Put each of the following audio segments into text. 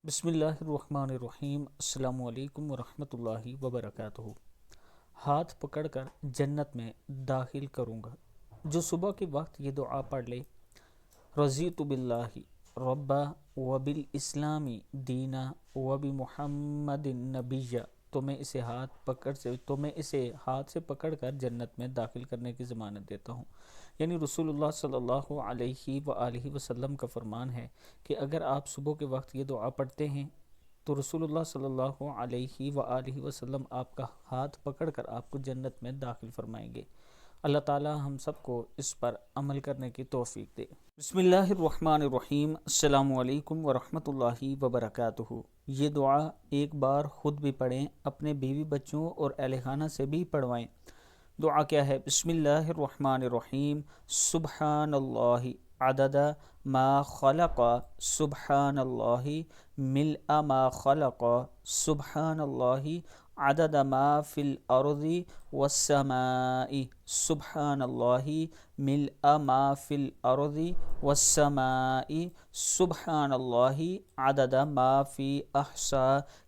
بسم اللہ الرحمن الرحیم۔ السلام علیکم ورحمۃ اللہ وبرکاتہ۔ ہاتھ پکڑ کر جنت میں داخل کروں گا جو صبح کے وقت یہ دعا پڑھ لے، رضیت باللہ ربا وبالاسلام دینا وبمحمد نبیّا، تو میں اسے ہاتھ سے پکڑ کر جنت میں داخل کرنے کی ضمانت دیتا ہوں۔ یعنی رسول اللہ صلی اللہ علیہ وآلہ وسلم کا فرمان ہے کہ اگر آپ صبح کے وقت یہ دعا پڑھتے ہیں تو رسول اللہ صلی اللہ علیہ وآلہ وسلم آپ کا ہاتھ پکڑ کر آپ کو جنت میں داخل فرمائیں گے۔ اللہ تعالی ہم سب کو اس پر عمل کرنے کی توفیق دے۔ بسم اللہ الرحمن الرحیم۔ السلام علیکم ورحمۃ اللہ وبرکاتہ۔ یہ دعا ایک بار خود بھی پڑھیں، اپنے بیوی بچوں اور اہل خانہ سے بھی پڑھوائیں۔ دعا کیا ہے؟ بسم اللہ الرحمن الرحیم۔ سبحان اللہ عدد ما خلق، سبحان اللہ ملء ما خلق، سبحان اللہ عدد ما فی الارض والسماء، سبحان اللہ ملء ما فی الارض والسماء، سبحان اللہ عدد ما فی احصا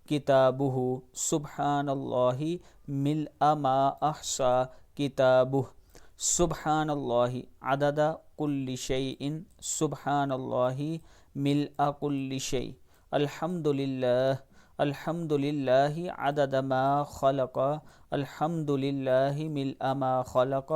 کتابہ، سبحان اللہ ملء ما احصا کتابہ، سبحان اللہ عدد کل شیء، سبحان اللہ ملء کل شیء، الحمد للہ، الحمد للہ عدد ما خلق، الحمد للہ ملء ما خلق،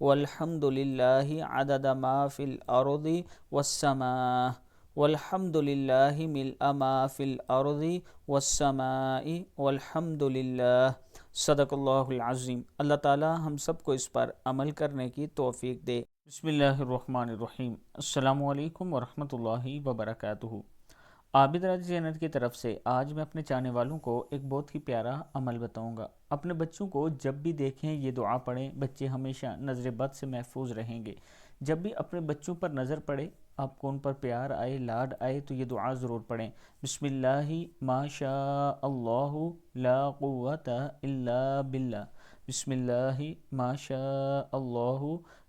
والحمد للہ عدد ما فی الارض والسماء، والحمد للہ ملء ما فی الارض والسماء، والحمد للہ۔ صدق اللہ العظیم۔ اللہ تعالی ہم سب کو اس پر عمل کرنے کی توفیق دے۔ بسم اللہ الرحمن الرحیم۔ السلام علیکم ورحمۃ اللہ وبرکاتہ۔ عابد راج چینل کی طرف سے آج میں اپنے چاہنے والوں کو ایک بہت ہی پیارا عمل بتاؤں گا۔ اپنے بچوں کو جب بھی دیکھیں یہ دعا پڑھیں، بچے ہمیشہ نظر بد سے محفوظ رہیں گے۔ جب بھی اپنے بچوں پر نظر پڑے، آپ کو ان پر پیار آئے، لاڈ آئے، تو یہ دعا ضرور پڑھیں۔ بسم اللہ ما شاء اللہ لا قوت الا باللہ، بسم اللہ ما شاء اللہ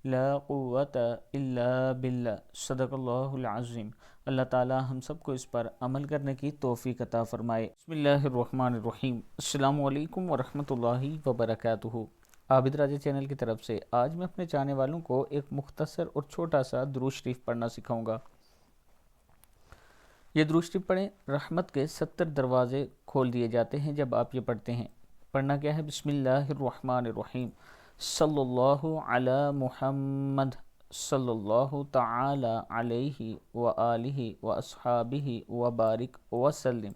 لا قوت الا باللہ، صدق اللہ العظیم۔ اللہ تعالی ہم سب کو اس پر عمل کرنے کی توفیق عطا فرمائے۔ بسم اللہ الرحمن الرحیم۔ السلام علیکم ورحمۃ اللہ وبرکاتہ۔ عابد راجہ چینل کی طرف سے آج میں اپنے چاہنے والوں کو ایک مختصر اور چھوٹا سا درود شریف پڑھنا سکھاؤں گا۔ یہ درود شریف پڑھیں، رحمت کے 70 دروازے کھول دیے جاتے ہیں جب آپ یہ پڑھتے ہیں۔ پڑھنا کیا ہے؟ بسم اللہ الرحمن الرحیم۔ صلی اللہ علی محمد، صلی اللہ تعالی علیہ وآلہ واصحابہ وبارک وسلم۔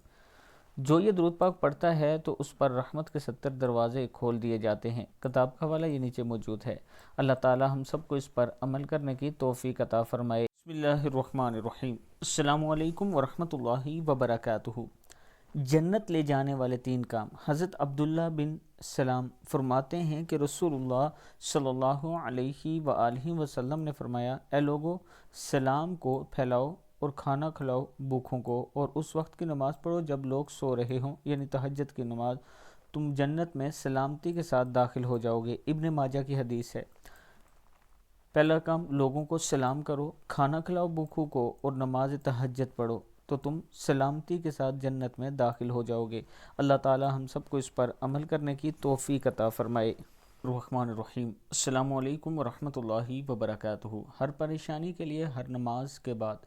جو یہ درود پاک پڑھتا ہے تو اس پر رحمت کے 70 دروازے کھول دیے جاتے ہیں۔ کتاب کا حوالہ یہ نیچے موجود ہے۔ اللہ تعالی ہم سب کو اس پر عمل کرنے کی توفیق عطا فرمائے۔ بسم اللہ الرحمن الرحیم۔ السلام علیکم ورحمۃ اللہ وبرکاتہ۔ جنت لے جانے والے 3 کام۔ حضرت عبداللہ بن سلام فرماتے ہیں کہ رسول اللہ صلی اللہ علیہ وآلہ وسلم نے فرمایا، اے لوگو، سلام کو پھیلاؤ اور کھانا کھلاؤ بھوکھوں کو، اور اس وقت کی نماز پڑھو جب لوگ سو رہے ہوں، یعنی تہجد کی نماز، تم جنت میں سلامتی کے ساتھ داخل ہو جاؤ گے۔ ابن ماجہ کی حدیث ہے۔ پہلا کام، لوگوں کو سلام کرو، کھانا کھلاؤ بھوکھوں کو، اور نماز تہجد پڑھو، تو تم سلامتی کے ساتھ جنت میں داخل ہو جاؤ گے۔ اللہ تعالی ہم سب کو اس پر عمل کرنے کی توفیق عطا فرمائے۔ الرحمن الرحیم۔ السلام علیکم ورحمۃ اللہ وبرکاتہ۔ ہر پریشانی کے لیے ہر نماز کے بعد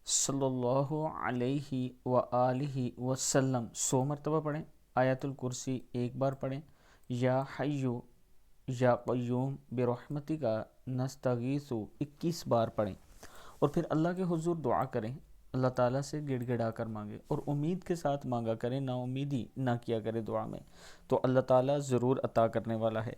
صلی اللہ علیہ وآلہ وسلم 100 مرتبہ پڑھیں۔ آیت الکرسی 1 بار پڑھیں۔ یا حیو یا قیوم برحمتک نستغیث 21 بار پڑھیں، اور پھر اللہ کے حضور دعا کریں۔ اللہ تعالیٰ سے گڑ گڑا کر مانگیں اور امید کے ساتھ مانگا کریں، نا امیدی نہ کیا کرے دعا میں، تو اللہ تعالیٰ ضرور عطا کرنے والا ہے۔